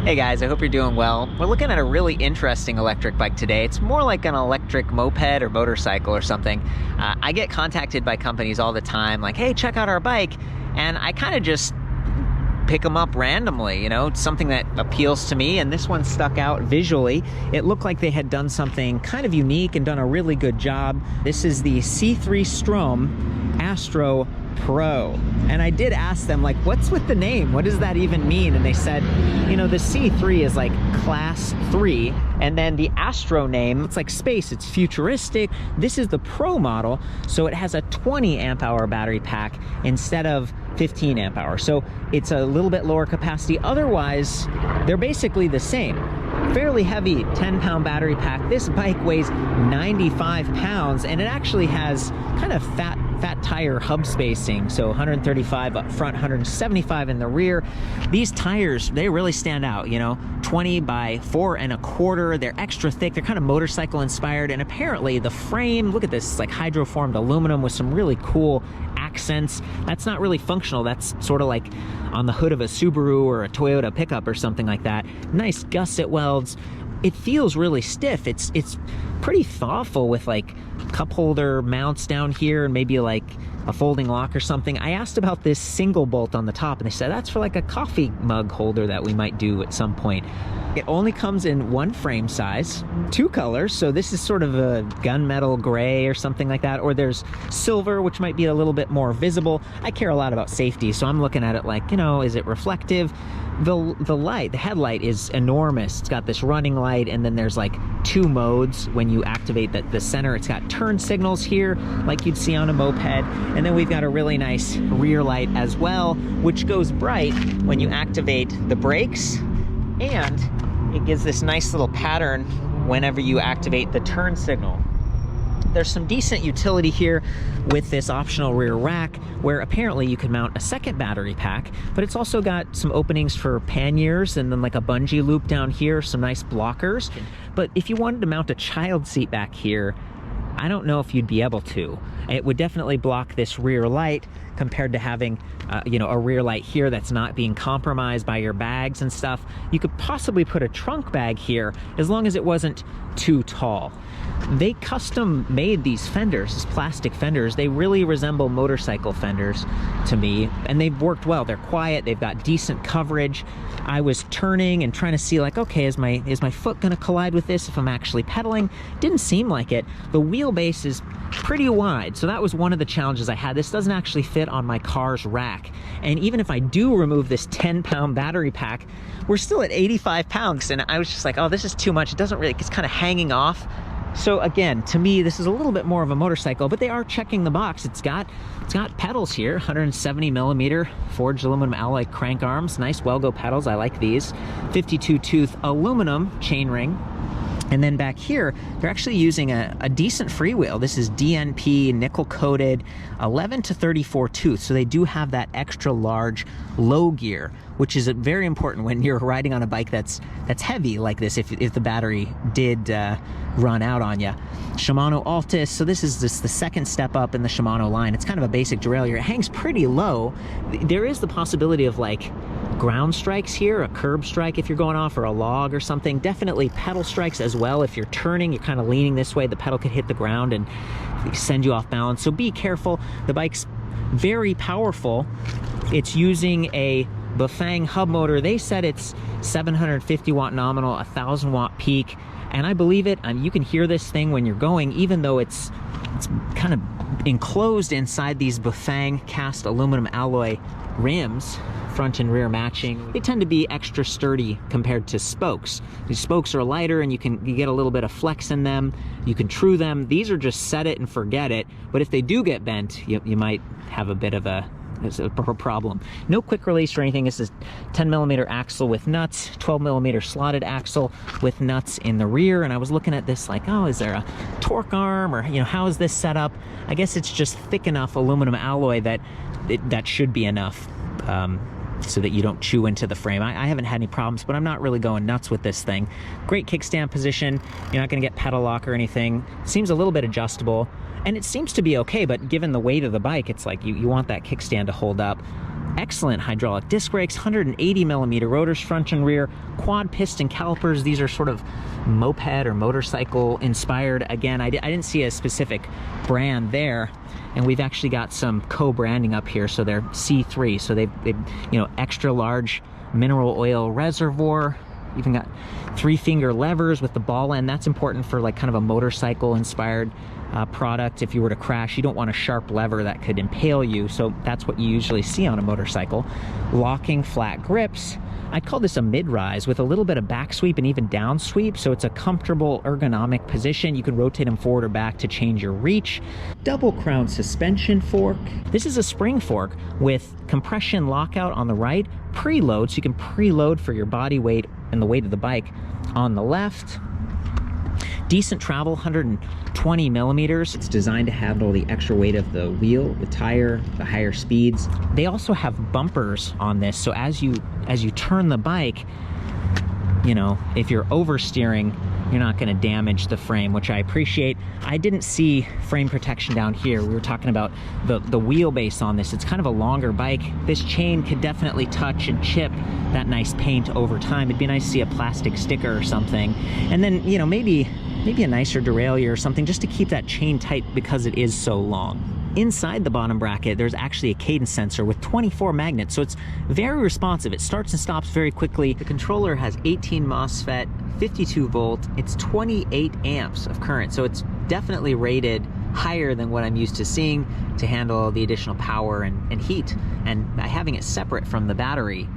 Hey guys, I hope you're doing well. We're looking at a really interesting electric bike today. It's more like an electric moped or motorcycle or something. I get contacted by companies all the time like, hey, check out our bike. And I kind of just pick them up randomly, you know, it's something that appeals to me, and this one stuck out visually. It looked like they had done something kind of unique and done a really good job. This is the C3STROM Astro Pro. And I did ask them, like, what's with the name? What does that even mean? And they said, you know, the C3 is like class 3, and then the Astro name, it's like space, it's futuristic. This is the Pro model, so it has a 20 amp hour battery pack instead of 15 amp hour. So it's a little bit lower capacity. Otherwise, they're basically the same. Fairly heavy 10-pound battery pack. This bike weighs 95 pounds, and it actually has kind of fat tire hub spacing, so 135 up front, 175 in the rear. These tires, they really stand out, you know, 20 by 4 1/4. They're extra thick. They're kind of motorcycle inspired, and apparently the frame, look at this, it's like hydroformed aluminum with some really cool accents. That's not really functional. That's sort of like on the hood of a Subaru or a Toyota pickup or something like that. Nice gusset welds. It feels really stiff. It's pretty thoughtful with like cup holder mounts down here and maybe like a folding lock or something. I asked about this single bolt on the top, and they said that's for like a coffee mug holder that we might do at some point. It only comes in one frame size, 2 colors, so this is sort of a gunmetal gray or something like that, or there's silver, which might be a little bit more visible. I care a lot about safety, so I'm looking at it like, you know, is it reflective? The light, the headlight is enormous. It's got this running light, and then there's like 2 modes when you activate the center. It's got turn signals here, like you'd see on a moped, and then we've got a really nice rear light as well, which goes bright when you activate the brakes, and it gives this nice little pattern whenever you activate the turn signal. There's some decent utility here with this optional rear rack, where apparently you can mount a second battery pack, but it's also got some openings for panniers and then like a bungee loop down here, some nice blockers. But if you wanted to mount a child seat back here, I don't know if you'd be able to. It would definitely block this rear light compared to having, you know, a rear light here that's not being compromised by your bags and stuff. You could possibly put a trunk bag here as long as it wasn't too tall. They custom made these fenders, these plastic fenders. They really resemble motorcycle fenders to me, and they've worked well. They're quiet, they've got decent coverage. I was turning and trying to see like, okay, is my foot gonna collide with this if I'm actually pedaling? Didn't seem like it. The wheelbase is pretty wide, so that was one of the challenges I had. This doesn't actually fit on my car's rack, and even if I do remove this 10-pound battery pack, we're still at 85 pounds, and I was just like, oh, this is too much. It doesn't really, it's kind of hanging off. So again, to me, this is a little bit more of a motorcycle, but they are checking the box. It's got pedals here, 170 millimeter forged aluminum alloy crank arms, nice Welgo pedals. I like these. 52 tooth aluminum chainring. And then back here, they're actually using a decent freewheel. This is DNP, nickel-coated, 11 to 34 tooth. So they do have that extra large low gear, which is very important when you're riding on a bike that's heavy like this, if the battery did run out on you. Shimano Altus, so this is the second step up in the Shimano line. It's kind of a basic derailleur. It hangs pretty low. There is the possibility of like ground strikes here, a curb strike if you're going off, or a log or something. Definitely pedal strikes as well. If you're turning, you're kind of leaning this way, the pedal could hit the ground and send you off balance. So be careful. The bike's very powerful. It's using a Bafang hub motor. They said it's 750 watt nominal, 1000 watt peak, and I believe it. You can hear this thing when you're going, even though it's kind of enclosed inside these Bafang cast aluminum alloy rims, front and rear matching. They tend to be extra sturdy compared to spokes. These spokes are lighter, and you get a little bit of flex in them. You can true them. These are just set it and forget it, but if they do get bent, you might have a bit of a problem. No quick release or anything. This is 10 millimeter axle with nuts, 12 millimeter slotted axle with nuts in the rear. And I was looking at this like, oh, is there a torque arm, or, you know, how is this set up? I guess it's just thick enough aluminum alloy that that should be enough so that you don't chew into the frame. I haven't had any problems, but I'm not really going nuts with this thing. Great kickstand position. You're not going to get pedal lock or anything. Seems a little bit adjustable, and it seems to be okay, but given the weight of the bike, it's like you want that kickstand to hold up. excellent hydraulic disc brakes, 180 millimeter rotors, front and rear, quad piston calipers. These are sort of moped or motorcycle inspired. Again, I didn't see a specific brand there. And we've actually got some co-branding up here. So they're C3. So they've extra large mineral oil reservoir. Even got 3-finger levers with the ball end. That's important for like kind of a motorcycle inspired product. If you were to crash, you don't want a sharp lever that could impale you. So that's what you usually see on a motorcycle. Locking flat grips. I'd call this a mid-rise with a little bit of back sweep and even down sweep, so it's a comfortable ergonomic position. You can rotate them forward or back to change your reach. Double crown suspension fork. This is a spring fork with compression lockout on the right, preload, so you can preload for your body weight and the weight of the bike on the left. Decent travel, 120 millimeters. It's designed to handle the extra weight of the wheel, the tire, the higher speeds. They also have bumpers on this, so as you turn the bike, if you're oversteering, you're not going to damage the frame, which I appreciate. I didn't see frame protection down here. We were talking about the wheelbase on this. It's kind of a longer bike. This chain could definitely touch and chip that nice paint over time. It'd be nice to see a plastic sticker or something. And then, maybe a nicer derailleur or something just to keep that chain tight because it is so long. Inside the bottom bracket, there's actually a cadence sensor with 24 magnets, so it's very responsive. It starts and stops very quickly. The controller has 18 MOSFET, 52 volt. It's 28 amps of current, so it's definitely rated higher than what I'm used to seeing to handle the additional power and heat. And by having it separate from the battery,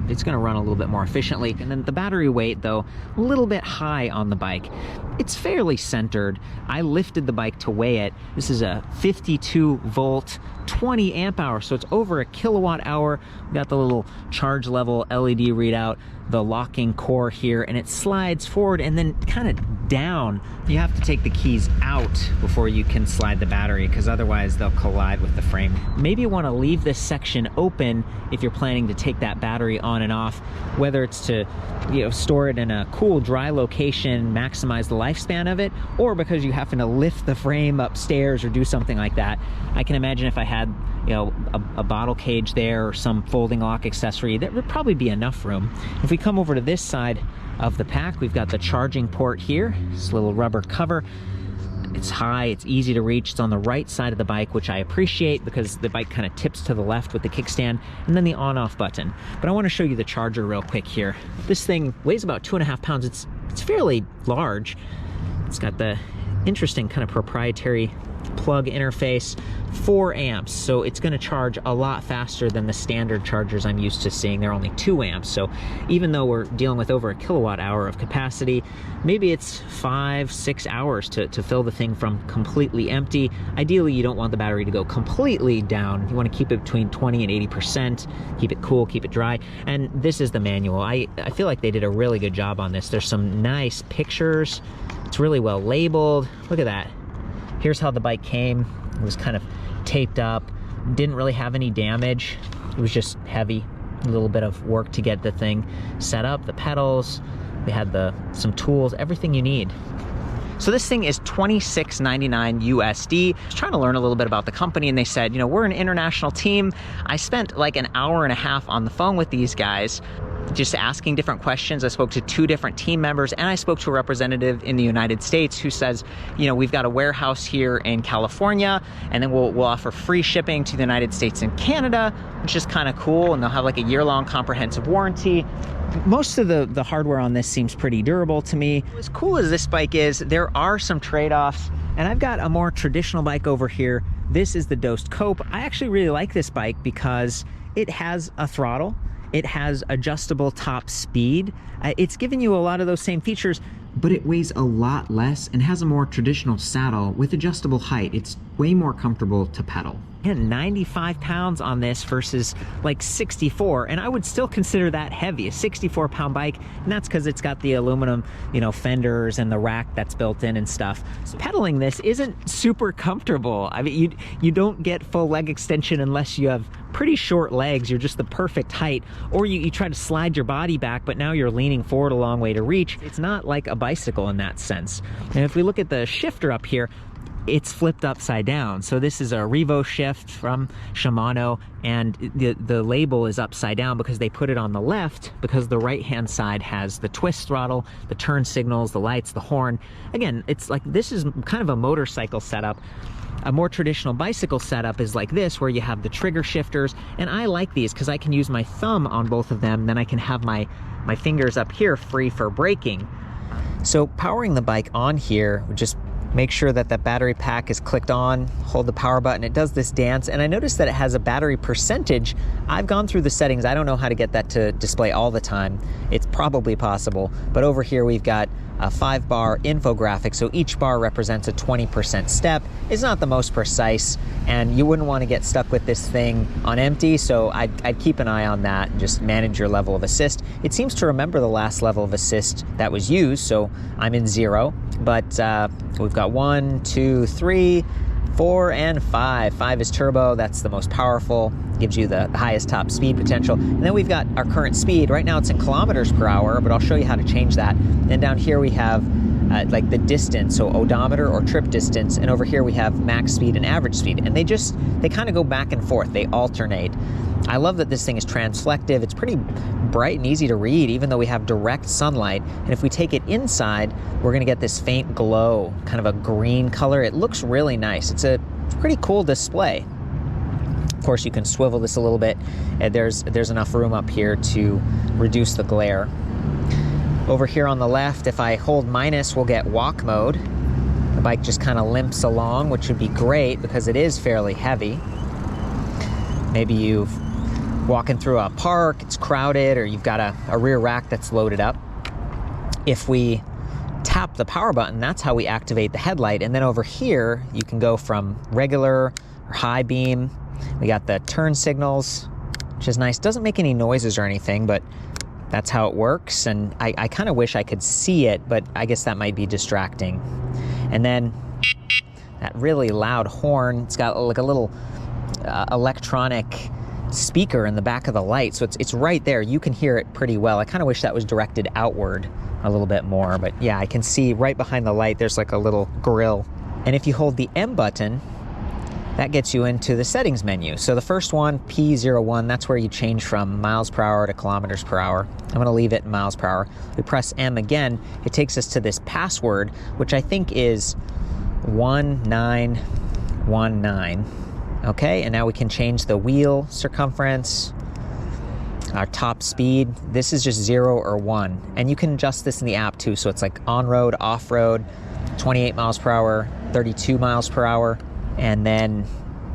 it's going to run a little bit more efficiently. And then the battery weight, though, a little bit high on the bike. It's fairly centered. I lifted the bike to weigh it. This is a 52 volt, 20 amp hour, so it's over a kilowatt hour. We got the little charge level LED readout, the locking core here, and it slides forward and then kind of down. You have to take the keys out before you can slide the battery, because otherwise they'll collide with the frame. Maybe you want to leave this section open if you're planning to take that battery on and off, whether it's to store it in a cool dry location, maximize the lifespan of it, or because you happen to lift the frame upstairs or do something like that. I can imagine if I had a bottle cage there or some folding lock accessory, that would probably be enough room. If we come over to this side of the pack, we've got the charging port here, this little rubber cover. It's high, it's easy to reach. It's on the right side of the bike, which I appreciate because the bike kind of tips to the left with the kickstand, and then the on-off button. But I want to show you the charger real quick here. This thing weighs about 2.5 pounds. It's fairly large. It's got the interesting kind of proprietary plug interface, 4 amps, so it's going to charge a lot faster than the standard chargers I'm used to seeing. They're only 2 amps, so even though we're dealing with over a kilowatt hour of capacity, maybe it's 5-6 hours to fill the thing from completely empty. Ideally, you don't want the battery to go completely down. You want to keep it between 20 and 80%, keep it cool, keep it dry. And this is the manual. I feel like they did a really good job on this. There's some nice pictures. It's really well labeled. Look at that. Here's how the bike came. It was kind of taped up, didn't really have any damage. It was just heavy, a little bit of work to get the thing set up, the pedals. We had some tools, everything you need. So this thing is $26.99 USD. I was trying to learn a little bit about the company, and they said, we're an international team. I spent like an hour and a half on the phone with these guys, just asking different questions. I spoke to 2 different team members, and I spoke to a representative in the United States who says, we've got a warehouse here in California, and then we'll offer free shipping to the United States and Canada, which is kind of cool, and they'll have like a year-long comprehensive warranty. Most of the hardware on this seems pretty durable to me. As cool as this bike is, there are some trade-offs, and I've got a more traditional bike over here. This is the Dost Cope. I actually really like this bike because it has a throttle. It has adjustable top speed. It's giving you a lot of those same features, but it weighs a lot less and has a more traditional saddle with adjustable height. It's way more comfortable to pedal. And 95 pounds on this versus like 64, and I would still consider that heavy, a 64-pound bike, and that's because it's got the aluminum, fenders and the rack that's built in and stuff. So pedaling this isn't super comfortable. I mean, you don't get full leg extension unless you have pretty short legs. You're just the perfect height, or you try to slide your body back, but now you're leaning forward a long way to reach. It's not like a bicycle in that sense. And if we look at the shifter up here, it's flipped upside down. So this is a Revo shift from Shimano, and the label is upside down because they put it on the left, because the right hand side has the twist throttle, the turn signals, the lights, the horn. Again, it's like, this is kind of a motorcycle setup. A more traditional bicycle setup is like this, where you have the trigger shifters, and I like these because I can use my thumb on both of them, then I can have my fingers up here free for braking. So powering the bike on here, just make sure that that battery pack is clicked on, hold the power button, it does this dance, and I noticed that it has a battery percentage. I've gone through the settings, I don't know how to get that to display all the time. It's probably possible, but over here we've got a 5-bar infographic, so each bar represents a 20% step. It's not the most precise, and you wouldn't want to get stuck with this thing on empty, so I'd keep an eye on that and just manage your level of assist. It seems to remember the last level of assist that was used, so I'm in 0, but we've got 1, 2, 3, 4, and 5. 5 is turbo, that's the most powerful, gives you the highest top speed potential. And then we've got our current speed. Right now it's in kilometers per hour, but I'll show you how to change that. Then down here we have like the distance, so odometer or trip distance, and over here we have max speed and average speed. And they kind of go back and forth, they alternate. I love that this thing is transflective. It's pretty bright and easy to read, even though we have direct sunlight. And if we take it inside, we're gonna get this faint glow, kind of a green color. It looks really nice. It's a pretty cool display. Of course, you can swivel this a little bit. There's enough room up here to reduce the glare. Over here on the left, if I hold minus, we'll get walk mode. The bike just kind of limps along, which would be great because it is fairly heavy. Maybe you've walking through a park, it's crowded, or you've got a rear rack that's loaded up. If we tap the power button, that's how we activate the headlight. And then over here, you can go from regular or high beam. We got the turn signals, which is nice. Doesn't make any noises or anything, but that's how it works. And I kind of wish I could see it, but I guess that might be distracting. And then that really loud horn, it's got like a little electronic speaker in the back of the light, so it's right there. You can hear it pretty well. I kind of wish that was directed outward a little bit more, but yeah, I can see right behind the light there's like a little grill. And if you hold the M button, that gets you into the settings menu. So the first one, P01, that's where you change from miles per hour to kilometers per hour. I'm gonna leave it in miles per hour. We press M again, it takes us to this password, which I think is 1919. Okay, and now we can change the wheel circumference, our top speed. This is just 0 or 1. And you can adjust this in the app too. So it's like on-road, off-road, 28 miles per hour, 32 miles per hour, and then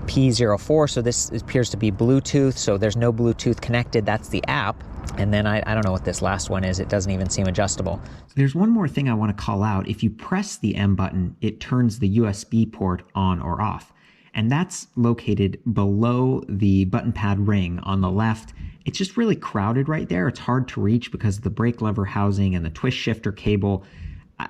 P04. So this appears to be Bluetooth. So there's no Bluetooth connected. That's the app. And then I don't know what this last one is. It doesn't even seem adjustable. There's one more thing I want to call out. If you press the M button, it turns the USB port on or off. And that's located below the button pad ring on the left. It's just really crowded right there. It's hard to reach because of the brake lever housing and the twist shifter cable.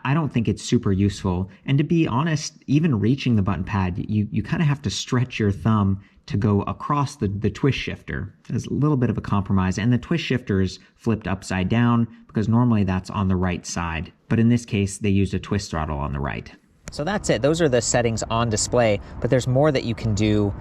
I don't think it's super useful. And to be honest, even reaching the button pad, you kind of have to stretch your thumb to go across the twist shifter. There's a little bit of a compromise. And the twist shifter is flipped upside down because normally that's on the right side. But in this case, they used a twist throttle on the right. So that's it. Those are the settings on display, but there's more that you can do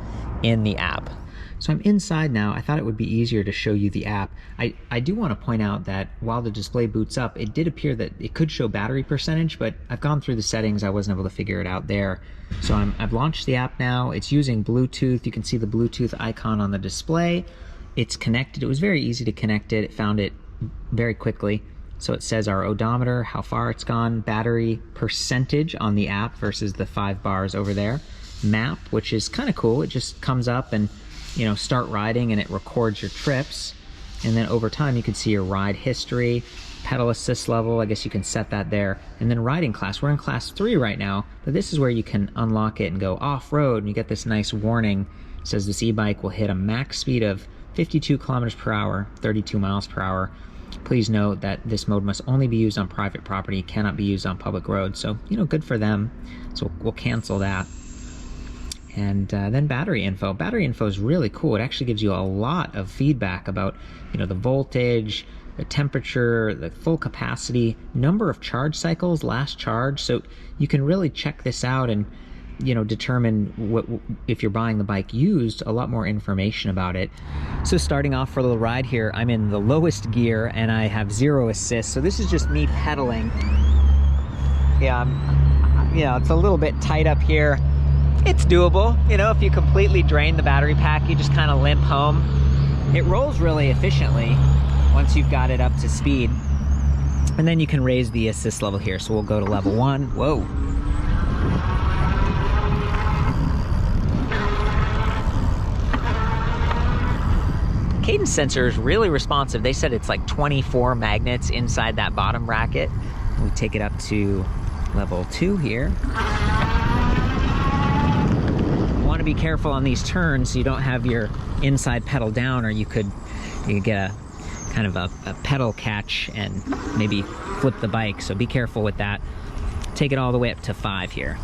in the app. So I'm inside now. I thought it would be easier to show you the app. I do want to point out that while the display boots up, it did appear that it could show battery percentage, but I've gone through the settings. I wasn't able to figure it out there. So I've launched the app now. It's using Bluetooth. You can see the Bluetooth icon on the display. It's connected. It was very easy to connect it. It found it very quickly. So it says our odometer, how far it's gone, battery percentage on the app versus the 5 bars over there. Map, which is kind of cool. It just comes up and, you know, start riding and it records your trips. And then over time you can see your ride history, pedal assist level, I guess you can set that there. And then riding class, we're in class 3 right now, but this is where you can unlock it and go off-road, and you get this nice warning. It says this e-bike will hit a max speed of 52 kilometers per hour, 32 miles per hour. Please note that this mode must only be used on private property, cannot be used on public roads. So, you know, good for them. So we'll cancel that. And then battery info. Battery info is really cool. It actually gives you a lot of feedback about, you know, the voltage, the temperature, the full capacity, number of charge cycles, last charge. So you can really check this out and you know, determine what, if you're buying the bike used, a lot more information about it. So starting off for a little ride here, I'm in the lowest gear and I have 0 assist. So this is just me pedaling. Yeah, it's a little bit tight up here. It's doable, you know, if you completely drain the battery pack, you just kind of limp home. It rolls really efficiently once you've got it up to speed. And then you can raise the assist level here. So we'll go to level 1. Whoa. Cadence sensor is really responsive. They said it's like 24 magnets inside that bottom bracket. We take it up to level 2 here. You want to be careful on these turns so you don't have your inside pedal down, or you could get a kind of a pedal catch and maybe flip the bike. So be careful with that. Take it all the way up to 5 here.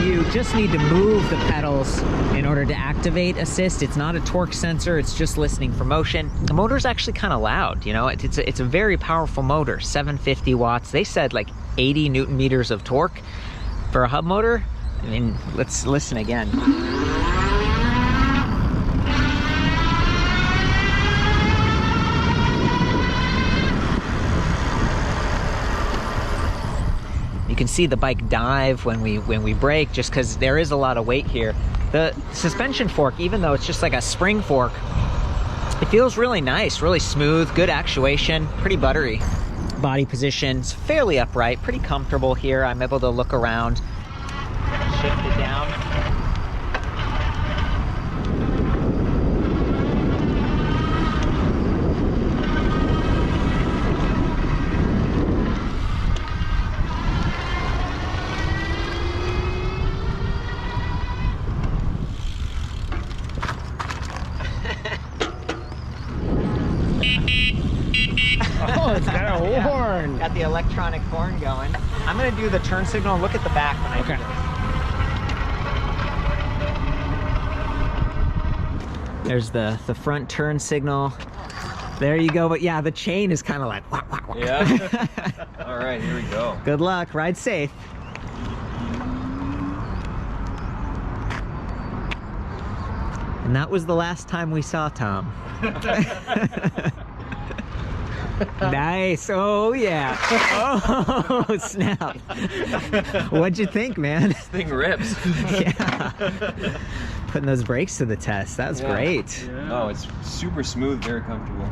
You just need to move the pedals in order to activate assist. It's not a torque sensor, it's just listening for motion. The motor's actually kind of loud, you know, it's a very powerful motor, 750 watts. They said like 80 Newton meters of torque for a hub motor. I mean, let's listen again. You can see the bike dive when we brake, just because there is a lot of weight here. The suspension fork, even though it's just like a spring fork, it feels really nice, really smooth, good actuation, pretty buttery. Body position's fairly upright, pretty comfortable here. I'm able to look around, shift it down. Oh, it's got a horn. Yeah, got the electronic horn going. I'm gonna do the turn signal and look at the back when I do this. There's the front turn signal. There you go. But yeah, the chain is kind of like wah, wah, wah. Yeah. All right, here we go. Good luck. Ride safe. And that was the last time we saw Tom. Nice. Oh yeah. Oh snap. What'd you think, man? This thing rips. Yeah. Putting those brakes to the test. That was great. Yeah. Oh, it's super smooth, very comfortable.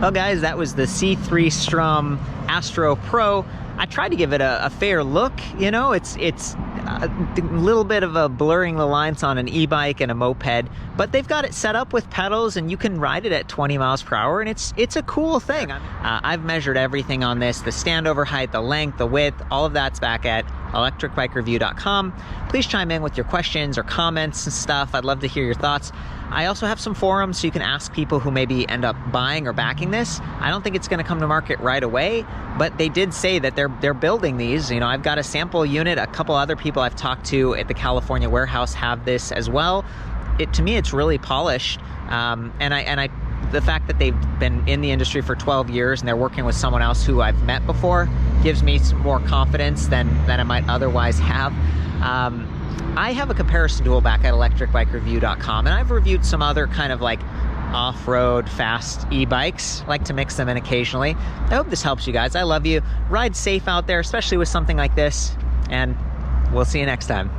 Well guys, that was the C3STROM Astro Pro. I tried to give it a fair look, you know, it's a little bit of a blurring the lines on an e-bike and a moped, but they've got it set up with pedals and you can ride it at 20 miles per hour, and it's a cool thing. I've measured everything on this, the standover height, the length, the width, all of that's back at ElectricBikeReview.com. Please chime in with your questions or comments and stuff. I'd love to hear your thoughts. I also have some forums so you can ask people who maybe end up buying or backing this. I don't think it's going to come to market right away, but they did say that they're building these. You know, I've got a sample unit. A couple other people I've talked to at the California warehouse have this as well. To me, it's really polished, the fact that they've been in the industry for 12 years and they're working with someone else who I've met before gives me some more confidence than I might otherwise have. I have a comparison tool back at ElectricBikeReview.com, and I've reviewed some other kind of like off-road fast e-bikes. I like to mix them in occasionally. I hope this helps you guys. I love you. Ride safe out there, especially with something like this, and we'll see you next time.